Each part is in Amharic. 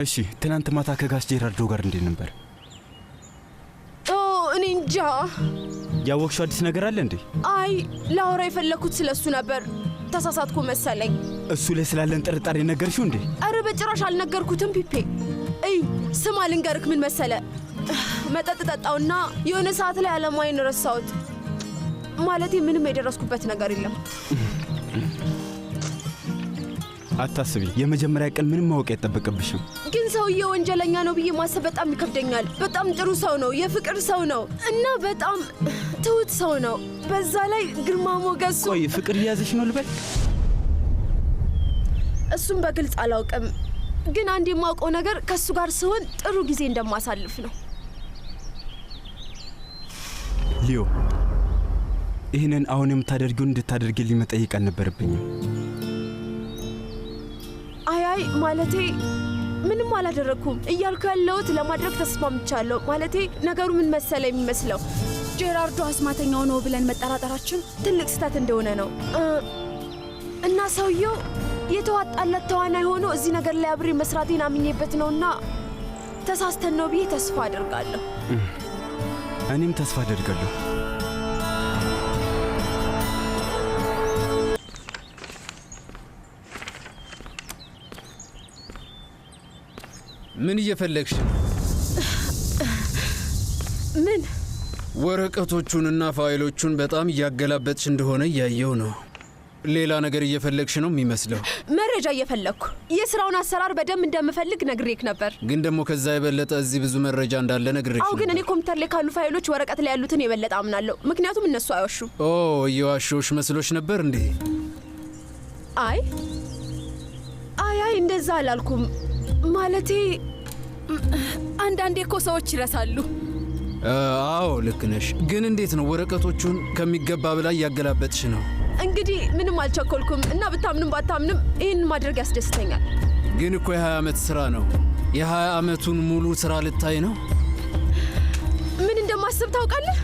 እሺ ትናንት ማታ ከጋሽ ጄራርዶ ጋር እንዴት ነበር? እኔ እንጃ። ያወቅሽው አዲስ ነገር አለ እንዴ? አይ ላወራ የፈለኩት ስለሱ ነበር። ተሳሳትኩ መሰለኝ። እሱ ላይ ስላለን ጥርጣሬ ነገርሽው እንዴ? አረ በጭራሽ አልነገርኩትም ፒፔ። ስማ ልንገርክ ምን መሰለ፣ መጠጥ ጠጣውና የሆነ ሰዓት ላይ አለማይን ረሳሁት። ማለቴ ምንም የደረስኩበት ነገር የለም። አታስቢ፣ የመጀመሪያ ቀን ምንም ማወቅ አይጠበቅብሽም። ግን ሰውዬው ወንጀለኛ ነው ብዬ ማሰብ በጣም ይከብደኛል። በጣም ጥሩ ሰው ነው፣ የፍቅር ሰው ነው እና በጣም ትሁት ሰው ነው። በዛ ላይ ግርማ ሞገሱ። ቆይ ፍቅር እያዘሽ ነው ልበል? እሱም በግልጽ አላውቅም፣ ግን አንድ የማውቀው ነገር ከሱ ጋር ስሆን ጥሩ ጊዜ እንደማሳልፍ ነው። ሊዮ፣ ይህንን አሁን የምታደርጊውን እንድታደርጊልኝ መጠየቅ አልነበረብኝም። አይ ማለቴ ምንም አላደረኩም እያልኩ ያለሁት ለማድረግ ተስማምቻለሁ። ማለቴ ነገሩ ምን መሰለ የሚመስለው ጄራርዶ አስማተኛው ነው ብለን መጠራጠራችን ትልቅ ስህተት እንደሆነ ነው እና ሰውየው የተዋጣለት ተዋናይ ሆኖ እዚህ ነገር ላይ አብሬ መስራቴን አምኜበት ነውና ተሳስተን ነው ብዬ ተስፋ አደርጋለሁ። እኔም ተስፋ አደርጋለሁ። ምን እየፈለግሽ? ምን? ወረቀቶቹንና ፋይሎቹን በጣም እያገላበጥሽ እንደሆነ እያየው ነው። ሌላ ነገር እየፈለግሽ ነው የሚመስለው። መረጃ እየፈለግኩ የሥራውን አሰራር በደንብ እንደምፈልግ ነግሬክ ነበር። ግን ደግሞ ከዛ የበለጠ እዚህ ብዙ መረጃ እንዳለ ነግሬሽ ነበር። ግን እኔ ኮምፒውተር ላይ ካሉ ፋይሎች ወረቀት ላይ ያሉትን የበለጠ አምናለሁ። ምክንያቱም እነሱ አይዋሹ። እየዋሾሽ መስሎሽ ነበር እንዴ? አይ እንደዛ አላልኩም። ማለቴ አንዳንዴ እኮ ሰዎች ይረሳሉ። አዎ ልክ ነሽ። ግን እንዴት ነው ወረቀቶቹን ከሚገባ በላይ እያገላበጥሽ ነው? እንግዲህ ምንም አልቸኮልኩም እና ብታምንም ባታምንም ይህን ማድረግ ያስደስተኛል። ግን እኮ የ20 ዓመት ሥራ ነው። የ20 ዓመቱን ሙሉ ሥራ ልታይ ነው? ምን እንደማስብ ታውቃለህ?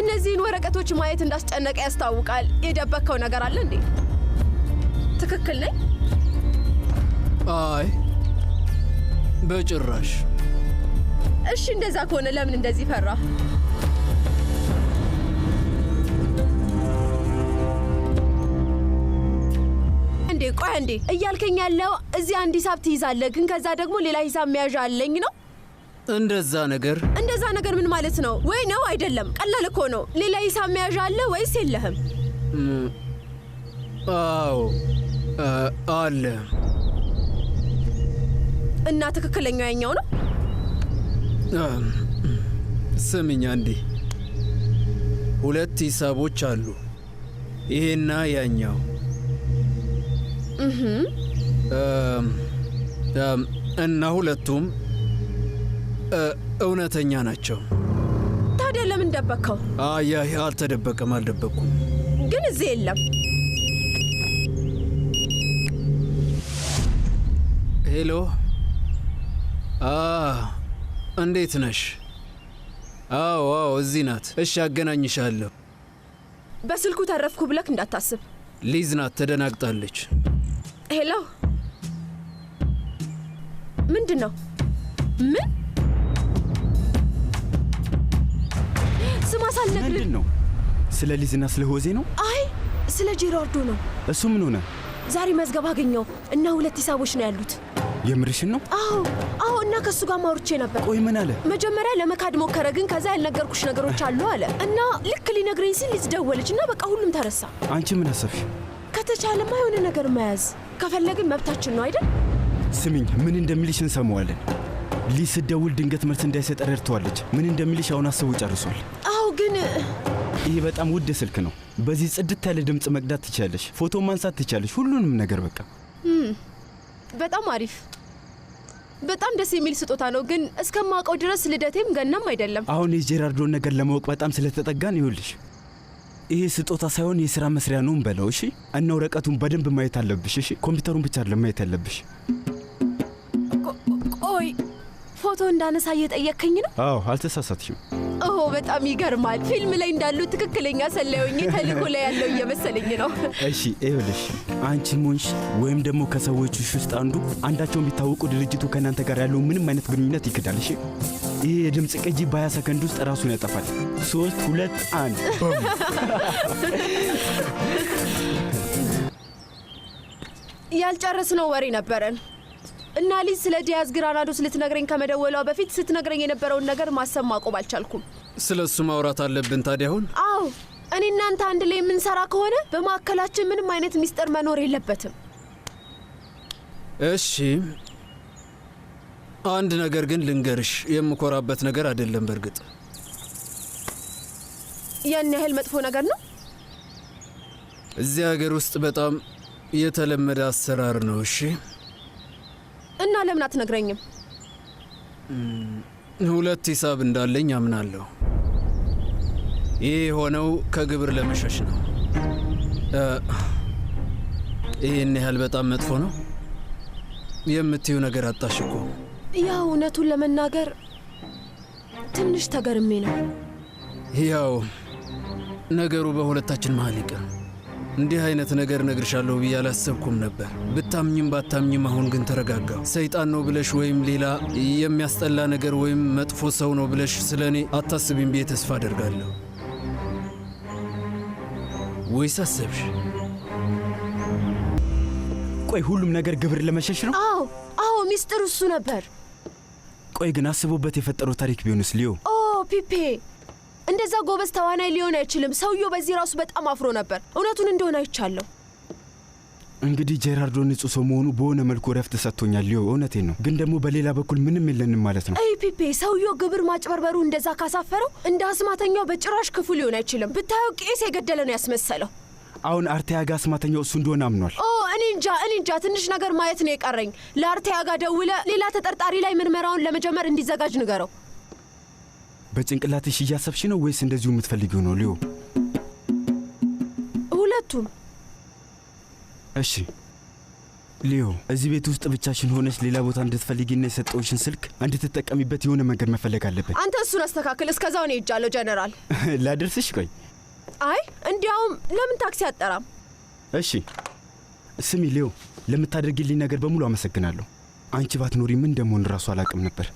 እነዚህን ወረቀቶች ማየት እንዳስጨነቀ ያስታውቃል። የደበከው ነገር አለ እንዴ? ትክክል ነኝ? አይ በጭራሽ። እሺ እንደዛ ከሆነ ለምን እንደዚህ ፈራ? ቆይ አንዴ እያልከኝ ያለው እዚህ አንድ ሂሳብ ትይዛለህ፣ ግን ከዛ ደግሞ ሌላ ሂሳብ መያዣ አለኝ ነው? እንደዛ ነገር ምን ማለት ነው? ወይ ነው አይደለም? ቀላል እኮ ነው። ሌላ ሂሳብ መያዣ አለ ወይስ የለህም? አዎ አለ። እና ትክክለኛው ያኛው ነው? ስምኛ እንዴ፣ 2 ሂሳቦች አሉ፣ ይሄና ያኛው። እና ሁለቱም እውነተኛ ናቸው። ታዲያ ለምን ደበከው? አልደበኩም። ግን እዚህ የለም። ሄሎ፣ እንዴት ነሽ? አዎ እዚህ ናት። እሺ አገናኝሻለሁ። በስልኩ ተረፍኩ ብለክ እንዳታስብ። ሊዝ ናት፣ ተደናግጣለች። ሄሎ፣ ምንድን ነው? ምን ስማ፣ ሳልነግርህ ምንድን ነው? ስለ ሊዝና ስለ ሆዜ ነው? አይ ስለ ጄራርዶ ነው። እሱ ምን ሆነ? ዛሬ መዝገብ አገኘው እና 2 ሂሳቦች ነው ያሉት። የምርሽን ነው? አዎ እና ከሱ ጋር ማውርቼ ነበር። ቆይ ምን አለ? መጀመሪያ ለመካድ ሞከረ፣ ግን ከዛ ያልነገርኩሽ ነገሮች አሉ አለ እና ልክ ሊነግረኝ ሲል ሊዝ ደወለች እና በቃ ሁሉም ተረሳ። አንቺ ምን አሰብሽ? ከተቻለማ የሆነ ነገር መያዝ ከፈለግን መብታችን ነው አይደል? ስሚኝ፣ ምን እንደሚልሽ እንሰማዋለን። ሊዝ ስትደውል ድንገት መልስ እንዳይሰጥ ረድተዋለች። ምን እንደሚልሽ አሁን አስቡ ጨርሷል። ግን ይሄ በጣም ውድ ስልክ ነው። በዚህ ጽድት ያለ ድምፅ መቅዳት ትችያለሽ፣ ፎቶ ማንሳት ትችያለሽ፣ ሁሉንም ነገር በቃ። በጣም አሪፍ፣ በጣም ደስ የሚል ስጦታ ነው። ግን እስከማውቀው ድረስ ልደቴም ገናም አይደለም። አሁን የጄራርዶን ነገር ለማወቅ በጣም ስለተጠጋን ይኸውልሽ፣ ይሄ ስጦታ ሳይሆን የሥራ መስሪያ ነው እንበለው። እሺ? እና ወረቀቱን በደንብ ማየት አለብሽ። እሺ? ኮምፒውተሩን ብቻ አይደለም ማየት ያለብሽ። ቆይ ፎቶ እንዳነሳ እየጠየከኝ ነው? አዎ አልተሳሳትሽም። ኦ በጣም ይገርማል። ፊልም ላይ እንዳሉ ትክክለኛ ሰላዮኝ ተልእኮ ላይ ያለው እየመሰለኝ ነው። እሺ ይኸውልሽ፣ አንቺ ሞንሽ ወይም ደግሞ ከሰዎችሽ ውስጥ አንዳቸውን ቢታወቁ ድርጅቱ ከእናንተ ጋር ያለው ምንም አይነት ግንኙነት ይክዳል። እሺ ይሄ የድምፅ ቅጂ በ20 ሰከንድ ውስጥ ራሱን ያጠፋል። 3 2 1 ያልጨረስነው ወሬ ነበረን እና ሊዝ ስለ ዲያዝ ግራናዶስ ልትነግረኝ ከመደወሏ በፊት ስትነግረኝ የነበረውን ነገር ማሰብ ማቆም አልቻልኩም። ስለ እሱ ማውራት አለብን ታዲያ አሁን? አዎ እኔ እናንተ አንድ ላይ የምንሰራ ከሆነ በማዕከላችን ምንም አይነት ሚስጥር መኖር የለበትም። እሺ አንድ ነገር ግን ልንገርሽ፣ የምኮራበት ነገር አይደለም። በእርግጥ ያን ያህል መጥፎ ነገር ነው? እዚህ ሀገር ውስጥ በጣም የተለመደ አሰራር ነው። እሺ እና ለምን አትነግረኝም? 2 ሂሳብ እንዳለኝ አምናለሁ። ይህ የሆነው ከግብር ለመሸሽ ነው። ይህን ያህል በጣም መጥፎ ነው የምትዩ ነገር አጣሽ እኮ። ያው እውነቱን ለመናገር ትንሽ ተገርሜ ነው። ያው ነገሩ በሁለታችን መሀል ይቀር። እንዲህ አይነት ነገር ነግርሻለሁ ብዬ አላሰብኩም ነበር። ብታምኝም ባታምኝም አሁን ግን ተረጋጋው። ሰይጣን ነው ብለሽ ወይም ሌላ የሚያስጠላ ነገር ወይም መጥፎ ሰው ነው ብለሽ ስለ እኔ አታስቢም ብዬ ተስፋ አደርጋለሁ። ወይስ አሰብሽ? ቆይ ሁሉም ነገር ግብር ለመሸሽ ነው? አዎ ሚስጥር እሱ ነበር። ቆይ ግን አስቦበት የፈጠረው ታሪክ ቢሆንስ ሊዮ? ኦ ፒፔ እንደዛ ጎበዝ ተዋናይ ሊሆን አይችልም። ሰውየው በዚህ ራሱ በጣም አፍሮ ነበር። እውነቱን እንደሆነ አይቻለሁ። እንግዲህ ጄራርዶ ንጹህ ሰው መሆኑ በሆነ መልኩ ረፍት ሰጥቶኛል ሊዮ። እውነቴን ነው። ግን ደግሞ በሌላ በኩል ምንም የለንም ማለት ነው። አይ ፒፔ ሰውየው ግብር ማጭበርበሩ እንደዛ ካሳፈረው እንደ አስማተኛው በጭራሽ ክፉ ሊሆን አይችልም። ብታየው ቄስ የገደለ ነው ያስመሰለው። አሁን አርቴያጋ አስማተኛው እሱ እንደሆነ አምኗል። እኔ እንጃ ትንሽ ነገር ማየት ነው የቀረኝ። ለአርቴያጋ ደውለ ሌላ ተጠርጣሪ ላይ ምርመራውን ለመጀመር እንዲዘጋጅ ንገረው። በጭንቅላትሽ እያሰብሽ ነው ወይስ እንደዚሁ የምትፈልጊው ነው ሊዮ? ሁለቱም። እሺ ሊዮ፣ እዚህ ቤት ውስጥ ብቻሽን ሆነሽ ሌላ ቦታ እንድትፈልጊና የሰጠውሽን ስልክ እንድትጠቀሚበት የሆነ መንገድ መፈለግ አለብን። አንተ እሱን አስተካክል። እስከዛው ነው ሄጃለሁ ጀነራል። ላደርስሽ? ቆይ አይ እንዲያውም ለምን ታክሲ አጠራም? እሺ ስሚ ሊዮ፣ ለምታደርጊልኝ ነገር በሙሉ አመሰግናለሁ። አንቺ ባትኖሪ ምን እንደምሆን ራሱ አላውቅም ነበር።